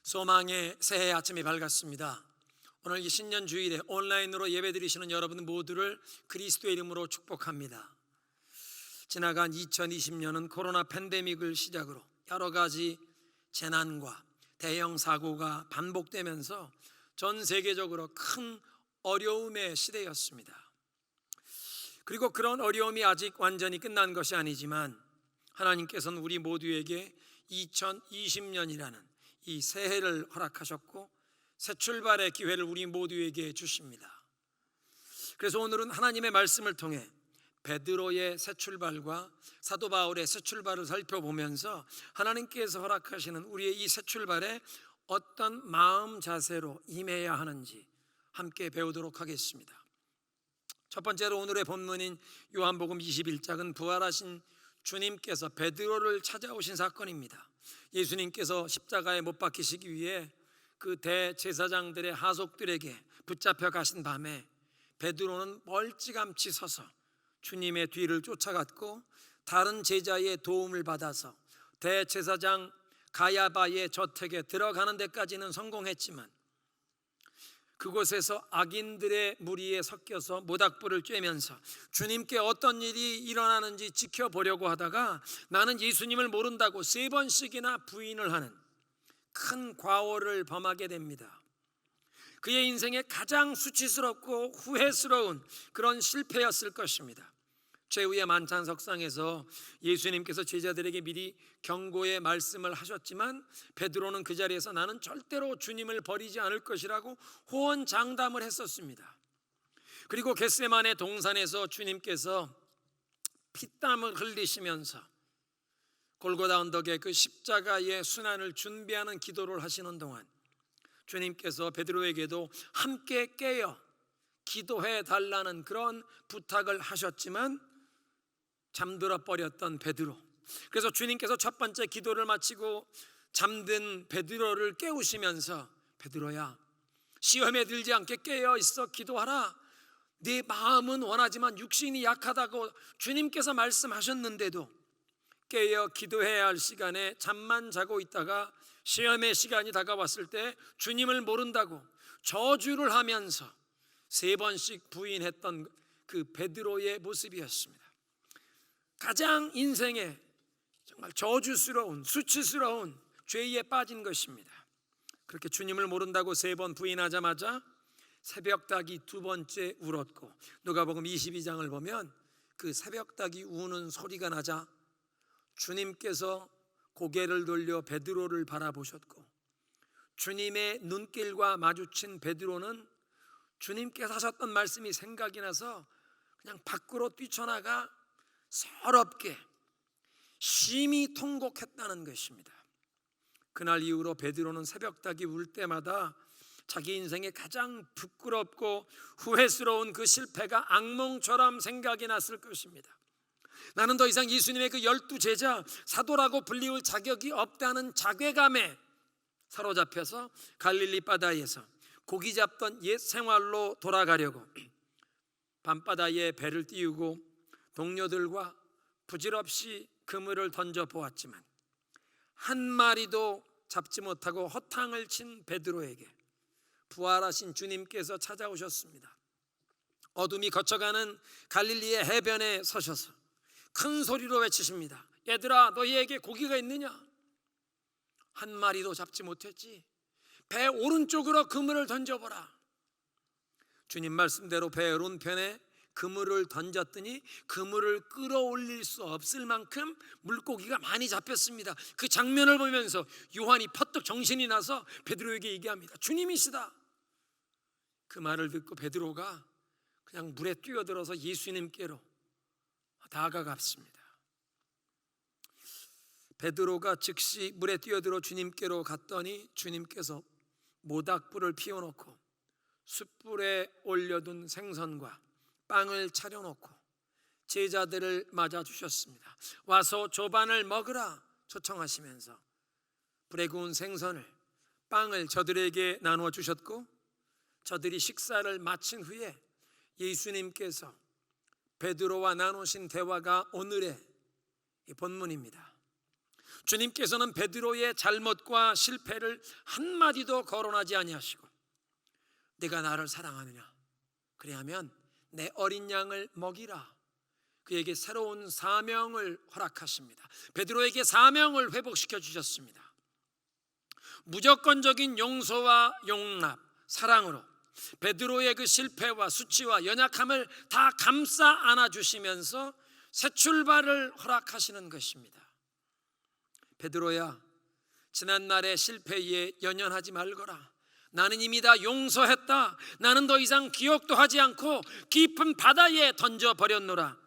소망의 새해 아침이 밝았습니다. 오늘 이 신년 주일에 온라인으로 예배드리시는 여러분 모두를 그리스도의 이름으로 축복합니다. 지나간 2020년은 코로나 팬데믹을 시작으로 여러 가지 재난과 대형 사고가 반복되면서 전 세계적으로 큰 어려움의 시대였습니다. 그리고 그런 어려움이 아직 완전히 끝난 것이 아니지만 하나님께서는 우리 모두에게 2020년이라는 이 새해를 허락하셨고 새 출발의 기회를 우리 모두에게 주십니다. 그래서 오늘은 하나님의 말씀을 통해 베드로의 새 출발과 사도 바울의 새 출발을 살펴보면서 하나님께서 허락하시는 우리의 이 새 출발에 어떤 마음 자세로 임해야 하는지 함께 배우도록 하겠습니다. 첫 번째로 오늘의 본문인 요한복음 21장은 부활하신 주님께서 베드로를 찾아오신 사건입니다. 예수님께서 십자가에 못 박히시기 위해 그 대제사장들의 하속들에게 붙잡혀 가신 밤에 베드로는 멀찌감치 서서 주님의 뒤를 쫓아갔고 다른 제자의 도움을 받아서 대제사장 가야바의 저택에 들어가는 데까지는 성공했지만 그곳에서 악인들의 무리에 섞여서 모닥불을 쬐면서 주님께 어떤 일이 일어나는지 지켜보려고 하다가 나는 예수님을 모른다고 3번씩이나 부인을 하는 큰 과오를 범하게 됩니다. 그의 인생에 가장 수치스럽고 후회스러운 그런 실패였을 것입니다. 최후의 만찬석상에서 예수님께서 제자들에게 미리 경고의 말씀을 하셨지만 베드로는 그 자리에서 나는 절대로 주님을 버리지 않을 것이라고 호언장담을 했었습니다. 그리고 겟세마네 동산에서 주님께서 피땀을 흘리시면서 골고다 언덕의 그 십자가의 순환을 준비하는 기도를 하시는 동안 주님께서 베드로에게도 함께 깨어 기도해 달라는 그런 부탁을 하셨지만 잠들어 버렸던 베드로. 그래서 주님께서 첫 번째 기도를 마치고 잠든 베드로를 깨우시면서 베드로야, 시험에 들지 않게 깨어 있어 기도하라. 네 마음은 원하지만 육신이 약하다고 주님께서 말씀하셨는데도 깨어 기도해야 할 시간에 잠만 자고 있다가 시험의 시간이 다가왔을 때 주님을 모른다고 저주를 하면서 3번씩 부인했던 그 베드로의 모습이었습니다. 가장 인생에 정말 저주스러운 수치스러운 죄에 빠진 것입니다. 그렇게 주님을 모른다고 3번 부인하자마자 새벽닭이 2번째 울었고 누가복음 22장을 보면 그 새벽닭이 우는 소리가 나자 주님께서 고개를 돌려 베드로를 바라보셨고 주님의 눈길과 마주친 베드로는 주님께서 하셨던 말씀이 생각이 나서 그냥 밖으로 뛰쳐나가 서럽게 심히 통곡했다는 것입니다. 그날 이후로 베드로는 새벽닭이 울 때마다 자기 인생에 가장 부끄럽고 후회스러운 그 실패가 악몽처럼 생각이 났을 것입니다. 나는 더 이상 예수님의 그 12제자 사도라고 불리울 자격이 없다는 자괴감에 사로잡혀서 갈릴리 바다에서 고기 잡던 옛 생활로 돌아가려고 밤바다에 배를 띄우고 동료들과 부질없이 그물을 던져 보았지만 한 마리도 잡지 못하고 허탕을 친 베드로에게 부활하신 주님께서 찾아오셨습니다. 어둠이 거쳐가는 갈릴리의 해변에 서셔서 큰 소리로 외치십니다. 얘들아, 너희에게 고기가 있느냐? 한 마리도 잡지 못했지? 배 오른쪽으로 그물을 던져보라. 주님 말씀대로 배 오른편에 그물을 던졌더니 그물을 끌어올릴 수 없을 만큼 물고기가 많이 잡혔습니다. 그 장면을 보면서 요한이 퍼뜩 정신이 나서 베드로에게 얘기합니다. 주님이시다. 그 말을 듣고 베드로가 그냥 물에 뛰어들어서 예수님께로 다가갔습니다. 베드로가 즉시 물에 뛰어들어 주님께로 갔더니 주님께서 모닥불을 피워놓고 숯불에 올려둔 생선과 빵을 차려놓고 제자들을 맞아주셨습니다. 와서 조반을 먹으라 초청하시면서 불에 구운 생선을 빵을 저들에게 나누어 주셨고 저들이 식사를 마친 후에 예수님께서 베드로와 나누신 대화가 오늘의 본문입니다. 주님께서는 베드로의 잘못과 실패를 한마디도 거론하지 아니하시고 네가 나를 사랑하느냐? 그리하면 내 어린 양을 먹이라. 그에게 새로운 사명을 허락하십니다. 베드로에게 사명을 회복시켜 주셨습니다. 무조건적인 용서와 용납, 사랑으로 베드로의 그 실패와 수치와 연약함을 다 감싸 안아주시면서 새 출발을 허락하시는 것입니다. 베드로야, 지난날의 실패에 연연하지 말거라. 나는 이미 다 용서했다. 나는 더 이상 기억도 하지 않고 깊은 바다에 던져버렸노라.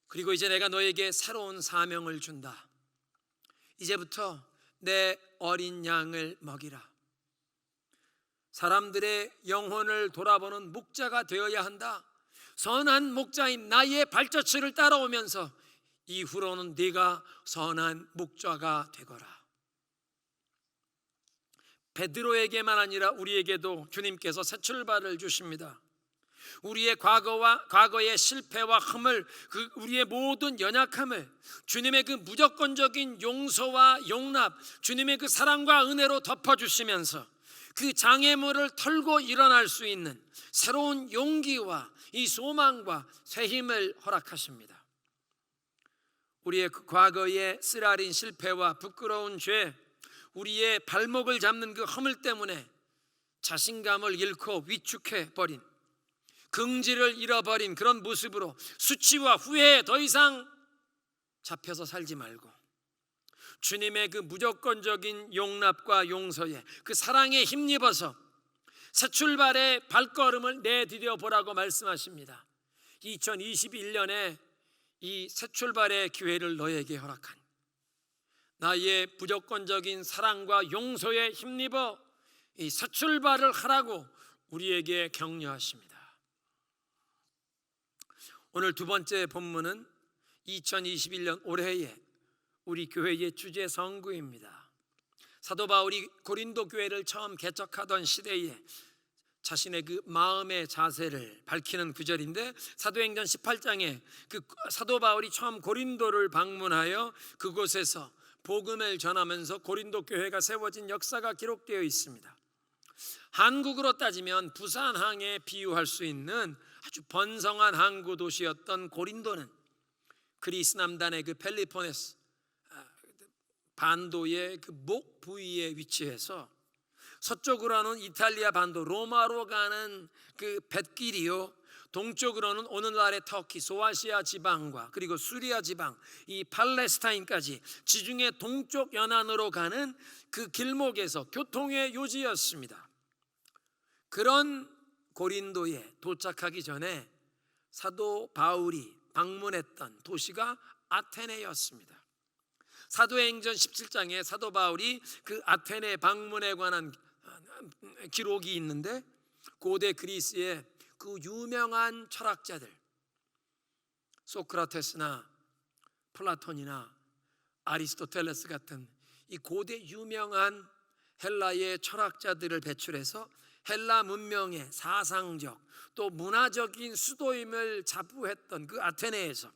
그리고 이제 내가 너에게 새로운 사명을 준다. 이제부터 내 어린 양을 먹이라. 사람들의 영혼을 돌아보는 목자가 되어야 한다. 선한 목자인 나의 발자취를 따라오면서 이후로는 네가 선한 목자가 되거라. 베드로에게만 아니라 우리에게도 주님께서 새 출발을 주십니다. 우리의 과거의 실패와 흠을, 우리의 모든 연약함을 주님의 그 무조건적인 용서와 용납, 주님의 그 사랑과 은혜로 덮어주시면서 그 장애물을 털고 일어날 수 있는 새로운 용기와 이 소망과 새 힘을 허락하십니다. 우리의 그 과거의 쓰라린 실패와 부끄러운 죄, 우리의 발목을 잡는 그 허물 때문에 자신감을 잃고 위축해 버린, 긍지를 잃어버린 그런 모습으로 수치와 후회에 더 이상 잡혀서 살지 말고 주님의 그 무조건적인 용납과 용서에 그 사랑에 힘입어서 새 출발의 발걸음을 내디뎌 보라고 말씀하십니다. 2021년에 이 새 출발의 기회를 너에게 허락한 나의 무조건적인 사랑과 용서에 힘입어 이 새 출발을 하라고 우리에게 격려하십니다. 오늘 두 번째 본문은 2021년 올해의 우리 교회의 주제 선구입니다. 사도 바울이 고린도 교회를 처음 개척하던 시대에 자신의 그 마음의 자세를 밝히는 구절인데, 사도행전 18장에 그 사도 바울이 처음 고린도를 방문하여 그곳에서 복음을 전하면서 고린도 교회가 세워진 역사가 기록되어 있습니다. 한국으로 따지면 부산항에 비유할 수 있는 아주 번성한 항구 도시였던 고린도는 그리스 남단의 그 펠리포네스 반도의 그 목 부위에 위치해서 서쪽으로는 이탈리아 반도 로마로 가는 그 뱃길이요, 동쪽으로는 오늘날의 터키 소아시아 지방과 그리고 수리아 지방, 이 팔레스타인까지 지중해 동쪽 연안으로 가는 그 길목에서 교통의 요지였습니다. 그런 고린도에 도착하기 전에 사도 바울이 방문했던 도시가 아테네였습니다. 사도행전 17장에 사도 바울이 그 아테네 방문에 관한 기록이 있는데, 고대 그리스의 그 유명한 철학자들 소크라테스나 플라톤이나 아리스토텔레스 같은 이 고대 유명한 헬라의 철학자들을 배출해서 헬라 문명의 사상적 또 문화적인 수도임을 자부했던 그 아테네에서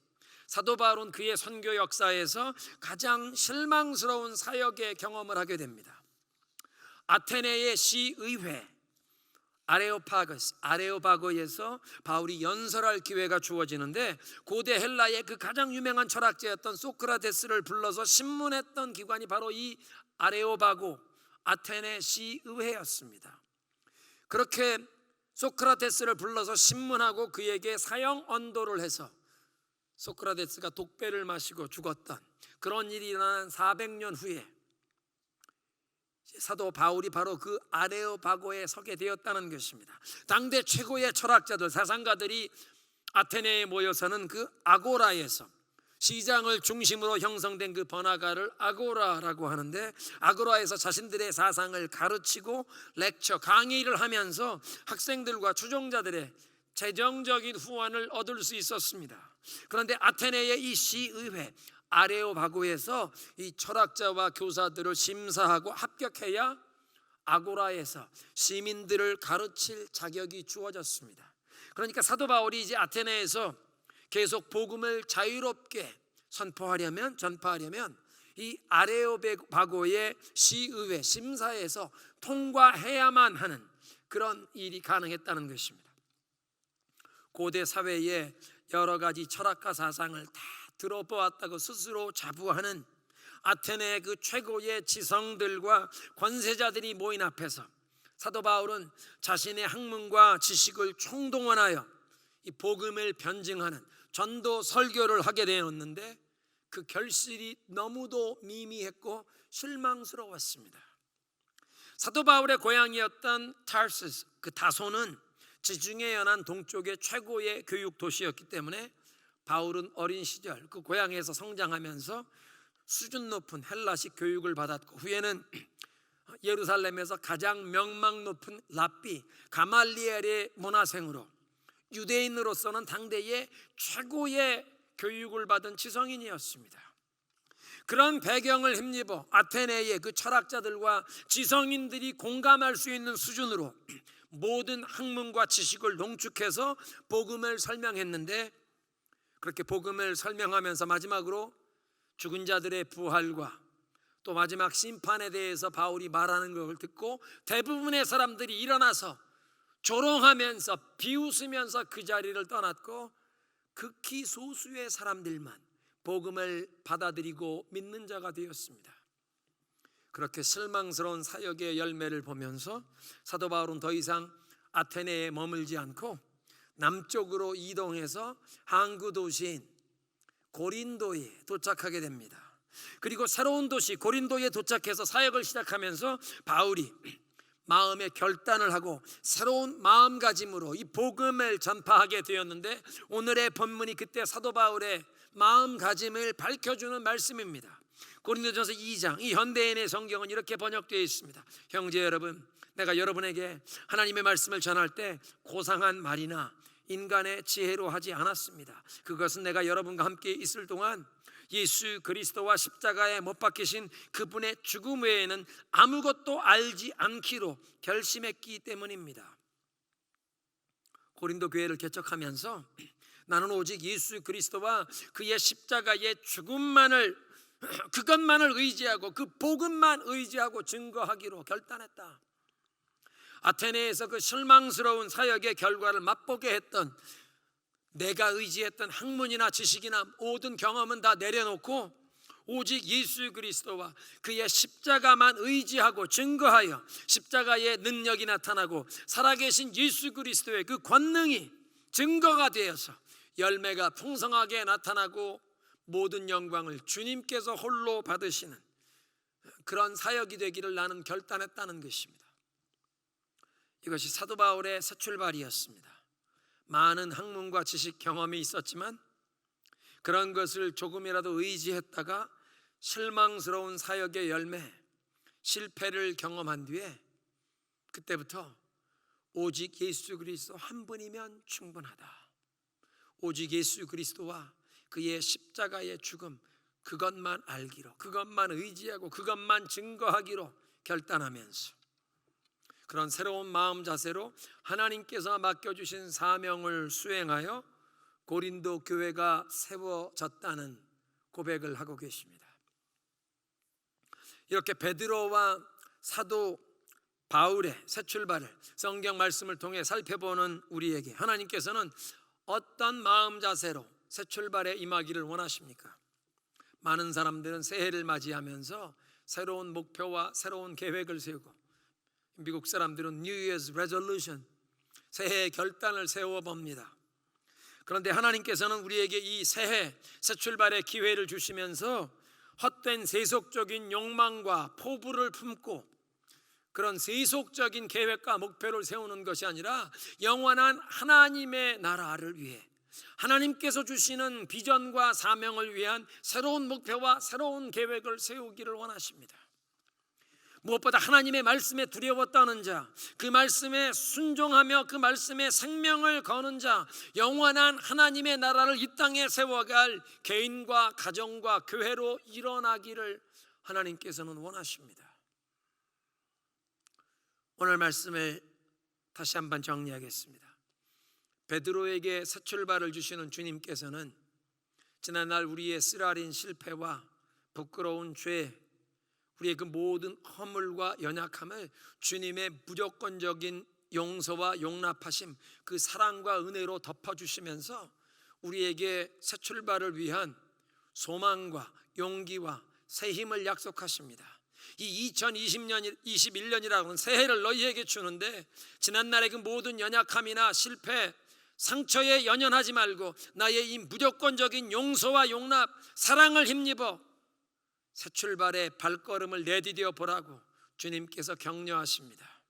사도 바울은 그의 선교 역사에서 가장 실망스러운 사역의 경험을 하게 됩니다. 아테네의 시의회 아레오파고에서 바울이 연설할 기회가 주어지는데, 고대 헬라의 그 가장 유명한 철학자였던 소크라테스를 불러서 신문했던 기관이 바로 이 아레오바고 아테네 시의회였습니다. 그렇게 소크라테스를 불러서 신문하고 그에게 사형 언도를 해서 소크라테스가 독배를 마시고 죽었던 그런 일이 일어난 400년 후에 사도 바울이 바로 그 아레오바고에 서게 되었다는 것입니다. 당대 최고의 철학자들, 사상가들이 아테네에 모여서는 그 아고라에서, 시장을 중심으로 형성된 그 번화가를 아고라라고 하는데, 아고라에서 자신들의 사상을 가르치고 렉처, 강의를 하면서 학생들과 추종자들의 재정적인 후원을 얻을 수 있었습니다. 그런데 아테네의 이 시의회 아레오바고에서 이 철학자와 교사들을 심사하고 합격해야 아고라에서 시민들을 가르칠 자격이 주어졌습니다. 그러니까 사도 바울이 이제 아테네에서 계속 복음을 자유롭게 전파하려면 이 아레오파고의 시의회 심사에서 통과해야만 하는 그런 일이 가능했다는 것입니다. 고대 사회에 여러 가지 철학과 사상을 다 들어보았다고 스스로 자부하는 아테네의 그 최고의 지성들과 권세자들이 모인 앞에서 사도 바울은 자신의 학문과 지식을 총동원하여 이 복음을 변증하는 전도 설교를 하게 되었는데, 그 결실이 너무도 미미했고 실망스러웠습니다. 사도 바울의 고향이었던 타르수스, 그 다소는 지중해 연안 동쪽의 최고의 교육 도시였기 때문에 바울은 어린 시절 그 고향에서 성장하면서 수준 높은 헬라식 교육을 받았고, 후에는 예루살렘에서 가장 명망 높은 랍비 가말리엘의 문화생으로 유대인으로서는 당대의 최고의 교육을 받은 지성인이었습니다. 그런 배경을 힘입어 아테네의 그 철학자들과 지성인들이 공감할 수 있는 수준으로 모든 학문과 지식을 농축해서 복음을 설명했는데, 그렇게 복음을 설명하면서 마지막으로 죽은 자들의 부활과 또 마지막 심판에 대해서 바울이 말하는 걸 듣고 대부분의 사람들이 일어나서 조롱하면서 비웃으면서 그 자리를 떠났고, 극히 소수의 사람들만 복음을 받아들이고 믿는 자가 되었습니다. 그렇게 실망스러운 사역의 열매를 보면서 사도 바울은 더 이상 아테네에 머물지 않고 남쪽으로 이동해서 항구 도시인 고린도에 도착하게 됩니다. 그리고 새로운 도시 고린도에 도착해서 사역을 시작하면서 바울이 마음의 결단을 하고 새로운 마음가짐으로 이 복음을 전파하게 되었는데, 오늘의 본문이 그때 사도 바울의 마음가짐을 밝혀주는 말씀입니다. 고린도전서 2장, 이 현대인의 성경은 이렇게 번역되어 있습니다. 형제 여러분, 내가 여러분에게 하나님의 말씀을 전할 때 고상한 말이나 인간의 지혜로 하지 않았습니다. 그것은 내가 여러분과 함께 있을 동안 예수 그리스도와 십자가에 못 박히신 그분의 죽음 외에는 아무것도 알지 않기로 결심했기 때문입니다. 고린도 교회를 개척하면서 나는 오직 예수 그리스도와 그의 십자가의 죽음만을, 그것만을 의지하고 그 복음만 의지하고 증거하기로 결단했다. 아테네에서 그 실망스러운 사역의 결과를 맛보게 했던, 내가 의지했던 학문이나 지식이나 모든 경험은 다 내려놓고 오직 예수 그리스도와 그의 십자가만 의지하고 증거하여 십자가의 능력이 나타나고 살아계신 예수 그리스도의 그 권능이 증거가 되어서 열매가 풍성하게 나타나고 모든 영광을 주님께서 홀로 받으시는 그런 사역이 되기를 나는 결단했다는 것입니다. 이것이 사도 바울의 새 출발이었습니다. 많은 학문과 지식 경험이 있었지만 그런 것을 조금이라도 의지했다가 실망스러운 사역의 열매, 실패를 경험한 뒤에 그때부터 오직 예수 그리스도 한 분이면 충분하다, 오직 예수 그리스도와 그의 십자가의 죽음, 그것만 알기로, 그것만 의지하고 그것만 증거하기로 결단하면서 그런 새로운 마음 자세로 하나님께서 맡겨주신 사명을 수행하여 고린도 교회가 세워졌다는 고백을 하고 계십니다. 이렇게 베드로와 사도 바울의 새 출발을 성경 말씀을 통해 살펴보는 우리에게 하나님께서는 어떤 마음 자세로 새 출발에 임하기를 원하십니까? 많은 사람들은 새해를 맞이하면서 새로운 목표와 새로운 계획을 세우고, 미국 사람들은 New Year's Resolution, 새해 결단을 세워봅니다. 그런데 하나님께서는 우리에게 이 새해 새 출발의 기회를 주시면서 헛된 세속적인 욕망과 포부를 품고 그런 세속적인 계획과 목표를 세우는 것이 아니라 영원한 하나님의 나라를 위해 하나님께서 주시는 비전과 사명을 위한 새로운 목표와 새로운 계획을 세우기를 원하십니다. 무엇보다 하나님의 말씀에 두려워 떠는 자, 그 말씀에 순종하며 그 말씀에 생명을 거는 자, 영원한 하나님의 나라를 이 땅에 세워갈 개인과 가정과 교회로 일어나기를 하나님께서는 원하십니다. 오늘 말씀을 다시 한번 정리하겠습니다. 베드로에게 새 출발을 주시는 주님께서는 지난날 우리의 쓰라린 실패와 부끄러운 죄, 우리의 그 모든 허물과 연약함을 주님의 무조건적인 용서와 용납하심, 그 사랑과 은혜로 덮어주시면서 우리에게 새 출발을 위한 소망과 용기와 새 힘을 약속하십니다. 이 2021년이라고는 새해를 너희에게 주는데, 지난날의 그 모든 연약함이나 실패, 상처에 연연하지 말고 나의 이 무조건적인 용서와 용납, 사랑을 힘입어 새 출발의 발걸음을 내디뎌 보라고 주님께서 격려하십니다.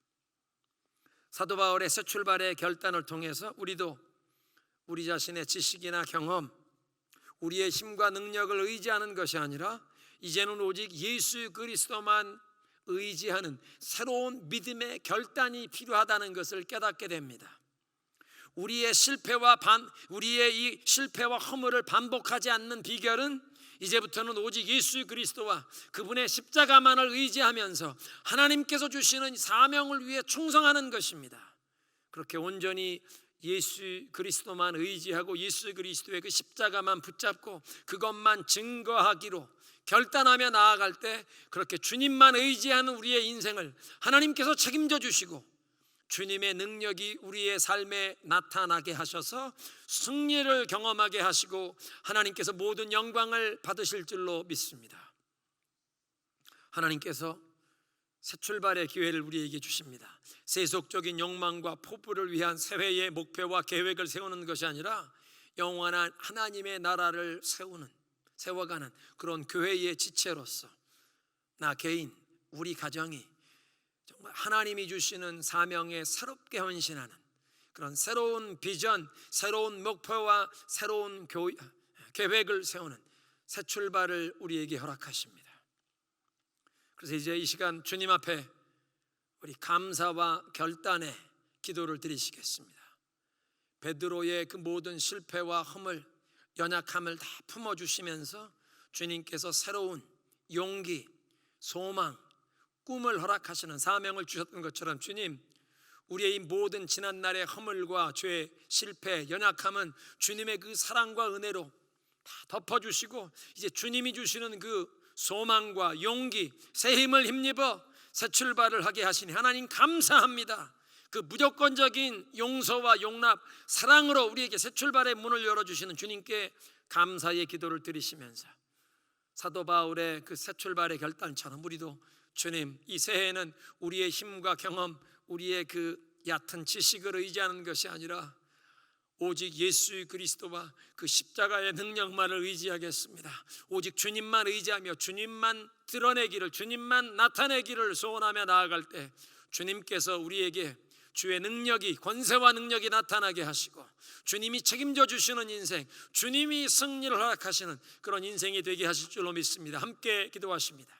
사도 바울의 새 출발의 결단을 통해서 우리도 우리 자신의 지식이나 경험, 우리의 힘과 능력을 의지하는 것이 아니라 이제는 오직 예수 그리스도만 의지하는 새로운 믿음의 결단이 필요하다는 것을 깨닫게 됩니다. 우리의 이 실패와 허물을 반복하지 않는 비결은 이제부터는 오직 예수 그리스도와 그분의 십자가만을 의지하면서 하나님께서 주시는 사명을 위해 충성하는 것입니다. 그렇게 온전히 예수 그리스도만 의지하고 예수 그리스도의 그 십자가만 붙잡고 그것만 증거하기로 결단하며 나아갈 때, 그렇게 주님만 의지하는 우리의 인생을 하나님께서 책임져 주시고 주님의 능력이 우리의 삶에 나타나게 하셔서 승리를 경험하게 하시고 하나님께서 모든 영광을 받으실 줄로 믿습니다. 하나님께서 새 출발의 기회를 우리에게 주십니다. 세속적인 욕망과 포부를 위한 새해의 목표와 계획을 세우는 것이 아니라 영원한 하나님의 나라를 세워가는 그런 교회의 지체로서 나 개인, 우리 가정이 정말 하나님이 주시는 사명에 새롭게 헌신하는 그런 새로운 비전, 새로운 목표와 새로운 계획을 세우는 새 출발을 우리에게 허락하십니다. 그래서 이제 이 시간 주님 앞에 우리 감사와 결단의 기도를 드리시겠습니다. 베드로의 그 모든 실패와 허물, 연약함을 다 품어주시면서 주님께서 새로운 용기, 소망, 꿈을 허락하시는 사명을 주셨던 것처럼, 주님, 우리의 이 모든 지난날의 허물과 죄, 실패, 연약함은 주님의 그 사랑과 은혜로 다 덮어주시고 이제 주님이 주시는 그 소망과 용기, 새 힘을 힘입어 새 출발을 하게 하시니 하나님 감사합니다. 그 무조건적인 용서와 용납, 사랑으로 우리에게 새 출발의 문을 열어주시는 주님께 감사의 기도를 드리시면서 사도 바울의 그 새 출발의 결단처럼 우리도 주님, 이 새해에는 우리의 힘과 경험, 우리의 그 얕은 지식을 의지하는 것이 아니라 오직 예수 그리스도와 그 십자가의 능력만을 의지하겠습니다. 오직 주님만 의지하며 주님만 드러내기를, 주님만 나타내기를 소원하며 나아갈 때 주님께서 우리에게 주의 능력이, 권세와 능력이 나타나게 하시고 주님이 책임져 주시는 인생, 주님이 승리를 허락하시는 그런 인생이 되게 하실 줄로 믿습니다. 함께 기도하십니다.